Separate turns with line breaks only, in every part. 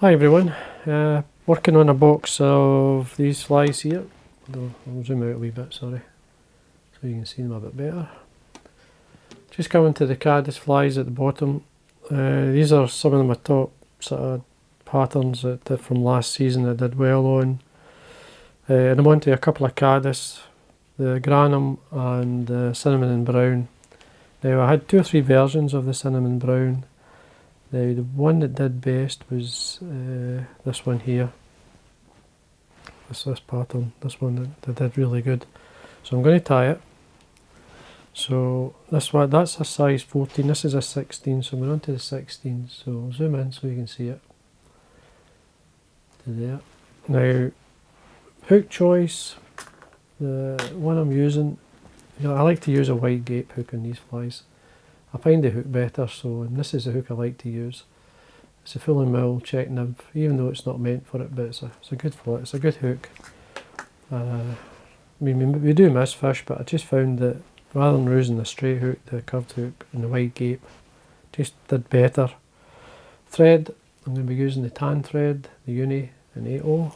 Hi everyone, working on a box of these flies here. I'll zoom out a wee bit, sorry, so you can see them a bit better. Just coming to the caddis flies at the bottom. These are some of my top sort of patterns from last season I did well on. And I'm on to a couple of caddis, the granum and the cinnamon and brown. Now I had 2 or 3 versions of the cinnamon brown. Now the one that did best was this one here. This pattern, this one that did really good. So I'm going to tie it. So this one, that's a size 14, this is a 16, so we're on to the 16. So I'll zoom in so you can see it. To there. Now, hook choice, the one I'm using, I like to use a wide gape hook on these flies. I find the hook better, and this is the hook I like to use. It's a full and mill check nib, even though it's not meant for it, but it's a good fly, it's a good hook. I mean, we do miss fish, but I just found that rather than using the straight hook, the curved hook and the wide gape just did better. Thread, I'm going to be using the tan thread, the uni and 8O.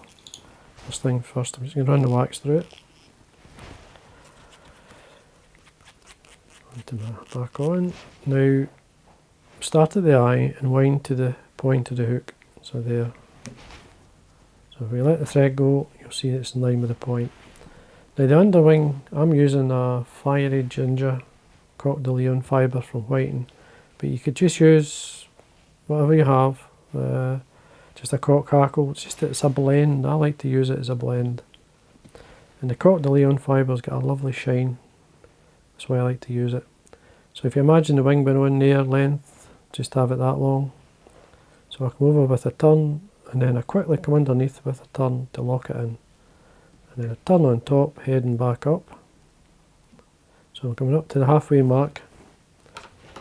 First thing first, I'm just going to run the wax through it. Onto my back on. Now, start at the eye and wind to the point of the hook. So there. So if we let the thread go, you'll see it's in line with the point. Now the underwing, I'm using a fiery ginger Coq de Leon fibre from Whiting, but you could just use whatever you have, just a cock hackle. It's a blend. I like to use it as a blend. And the Coq de Leon fibre's got a lovely shine. That's why I like to use it. So if you imagine the wing being on there length, just have it that long. So I come over with a turn, and then I quickly come underneath with a turn to lock it in. And then a turn on top, heading back up. So I'm coming up to the halfway mark,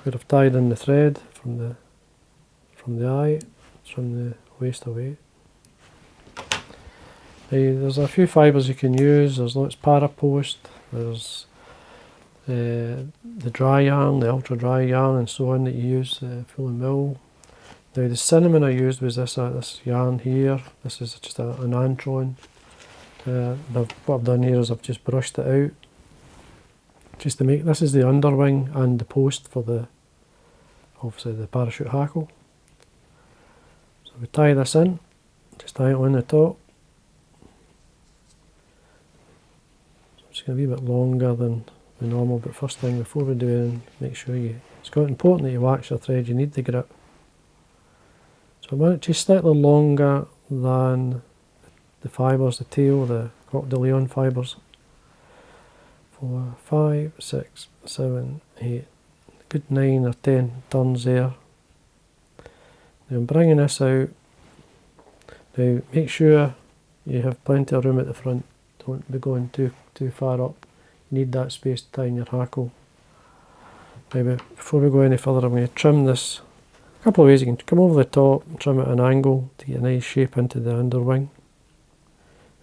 where I've tied in the thread from the eye, from the waist away. There's a few fibres you can use. There's lots of parapost, there's the dry yarn, the ultra dry yarn and so on that you use, full and mill. Now the cinnamon I used was this yarn here. This is just an antron. What I've done here is I've just brushed it out, just to make, this is the underwing and the post for obviously the parachute hackle. So we tie this in, just tie it on the top. So it's going to be a bit longer than the normal, but first thing before we do it, make sure it's important that you wax your thread, you need the grip. So I want it just slightly longer than the fibres, the tail, the Coq de Leon fibres. 4, 5, 6, 7, 8, good 9 or 10 turns there. Now I'm bringing this out. Now make sure you have plenty of room at the front, don't be going too far up. You need that space to tie in your hackle. Now before we go any further, I'm going to trim this. A couple of ways: you can come over the top and trim it at an angle to get a nice shape into the underwing.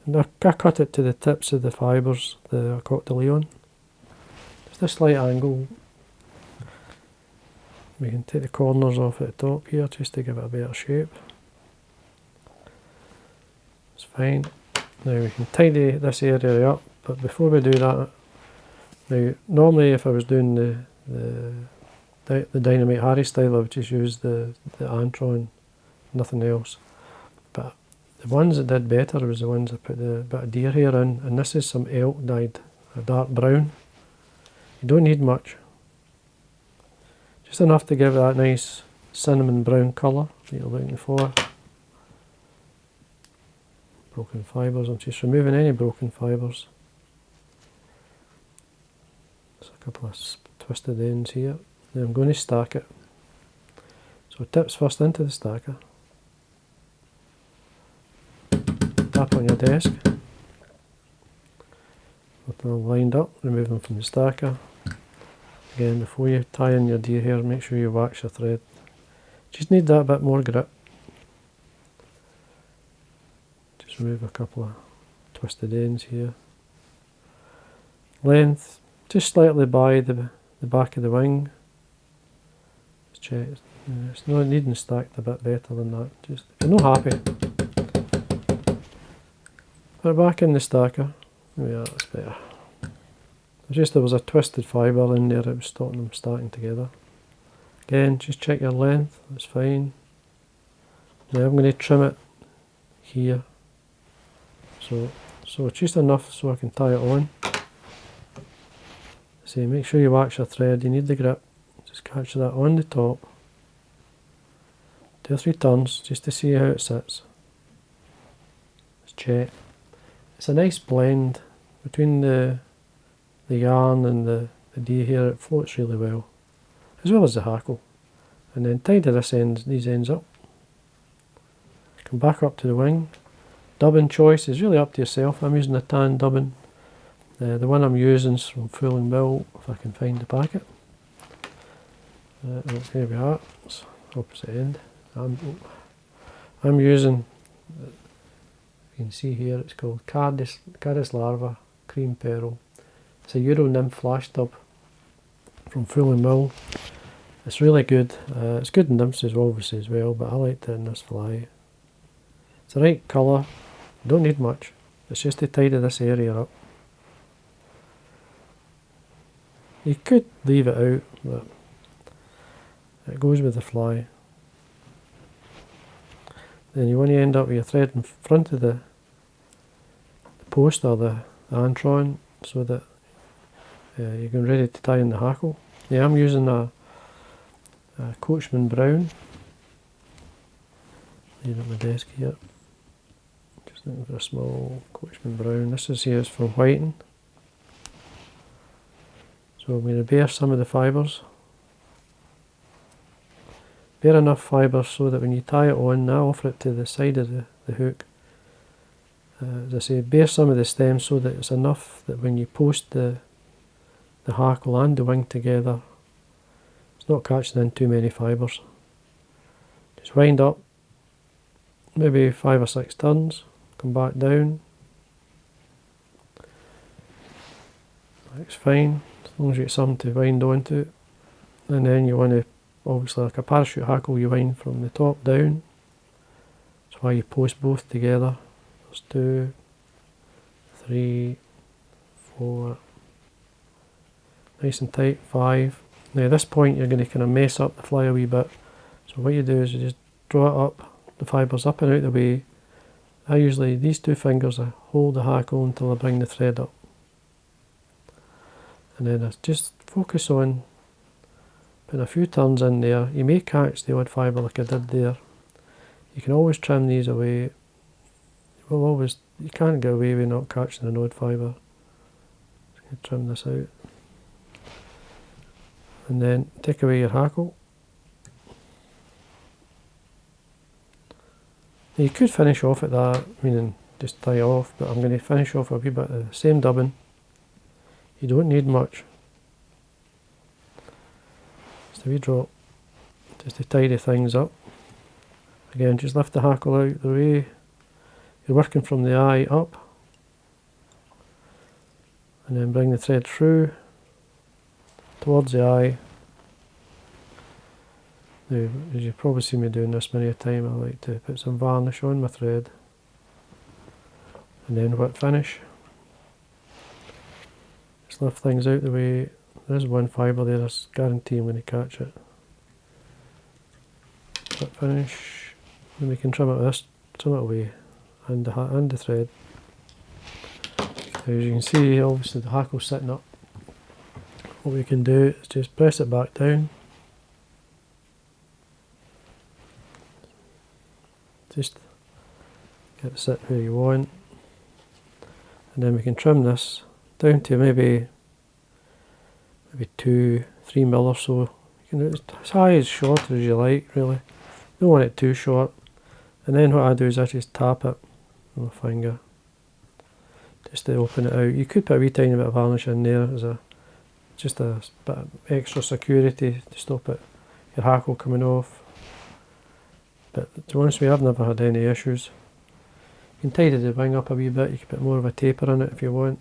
And I cut it to the tips of the fibres, the Coq de Leon. Just a slight angle. We can take the corners off at the top here just to give it a better shape. It's fine. Now we can tidy this area up, but before we do that, now normally if I was doing the Dynamite Harry style, I would just use the antron, nothing else. But the ones that did better was the ones I put a bit of deer hair in, and this is some elk dyed, a dark brown. You don't need much, just enough to give it that nice cinnamon brown colour that you're looking for. Broken fibres, I'm just removing any broken fibres. There's a couple of twisted ends here. Now I'm going to stack it. So tips first into the stacker. Tap on your desk. With them lined up, remove them from the stacker. Again, before you tie in your deer hair, make sure you wax your thread. Just need that bit more grip. Just remove a couple of twisted ends here. Length, just slightly by the back of the wing. check. It's not needing stacked a bit better than that. Just if you're not happy, put it back in the stacker. Yeah, that's better. There was a twisted fibre in there that was stopping them stacking together. Again, just check your length, that's fine. Now I'm going to trim it here. So it's just enough so I can tie it on. See, make sure you wax your thread, you need the grip. Just catch that on the top. 2 or 3 turns just to see how it sits. Just check. It's a nice blend between the yarn and the D here. It floats really well, as well as the hackle. And then tidy these ends up. Come back up to the wing. Dubbing choice is really up to yourself. I'm using a tan dubbing. The one I'm using is from McPhail and Mill, if I can find the packet. Here we are. It's opposite end. I'm using, you can see here, it's called Caddis Larva Cream Pearl. It's a Euro Nymph flash tub from McPhail and Mill. It's really good. It's good in nymphs obviously as well, but I liked it in this fly. It's the right colour. Don't need much. It's just to tidy this area up. You could leave it out, but it goes with the fly. Then you want to end up with your thread in front of the post or the antron so that you're getting ready to tie in the hackle. Yeah, I'm using a Coachman Brown. Leave it at my desk here. Just looking for a small Coachman Brown. This is for whiting. So I'm going to bare some of the fibres. Bare enough fibres so that when you tie it on, now offer it to the side of the hook. As I say, bare some of the stems so that it's enough that when you post the hackle and the wing together, it's not catching in too many fibres. Just wind up, maybe 5 or 6 turns, come back down. That's fine, as long as you get something to wind onto it. And then you want to, obviously like a parachute hackle, you wind from the top down. That's why you post both together. There's 2, 3, 4, nice and tight, 5. Now at this point you're going to kind of mess up the fly a wee bit. So what you do is you just draw it up, the fibres up and out the way. I usually, these 2 fingers, I hold the hackle until I bring the thread up. And then I just focus on putting a few turns in there. You may catch the odd fibre like I did there. You can always trim these away. You can't get away with not catching an odd fibre. Just going to trim this out. And then take away your hackle. Now you could finish off at that, meaning just tie off, but I'm going to finish off a wee bit of the same dubbing. You don't need much. Just a wee drop, just to tidy things up. Again, just lift the hackle out the way. You're working from the eye up. And then bring the thread through towards the eye. Now, as you've probably seen me doing this many a time, I like to put some varnish on my thread. And then wet finish. Just lift things out the way. There's one fibre there, I guarantee I'm going to catch it. Wet finish. Then we can trim it with this, trim it away, and the thread. As you can see, obviously the hackle's sitting up. What we can do is just press it back down. Just get it sit where you want. And then we can trim this down to maybe 2-3 mil or so. You can do it as high as short as you like, really. Don't want it too short. And then what I do is I just tap it with my finger just to open it out. You could put a wee tiny bit of varnish in there as just a bit of extra security to stop your hackle coming off. But to be honest with you, I've never had any issues. You can tidy the wing up a wee bit, you can put more of a taper in it if you want.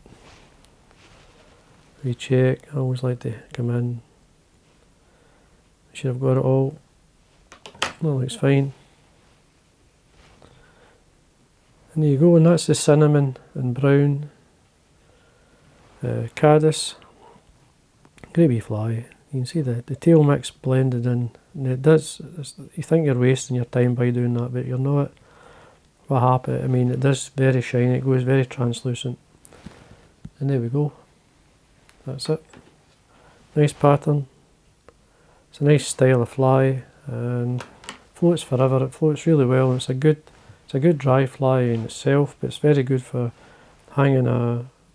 Recheck, I always like to come in, should have got it all. That looks fine. And there you go, and that's the cinnamon and brown caddis. Great wee fly. You can see the tail mix blended in. And it does, you think you're wasting your time by doing that, but you're not. What happened? I mean, it does very shiny, it goes very translucent. And there we go. That's it. Nice pattern. It's a nice style of fly and floats forever. It floats really well. And it's a good dry fly in itself, but it's very good for hanging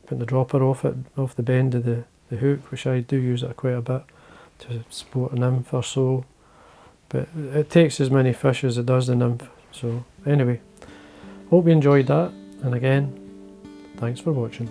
putting the dropper off the bend of the hook, which I do use it quite a bit to support a nymph or so. But it takes as many fish as it does the nymph. So anyway, hope you enjoyed that, and again, thanks for watching.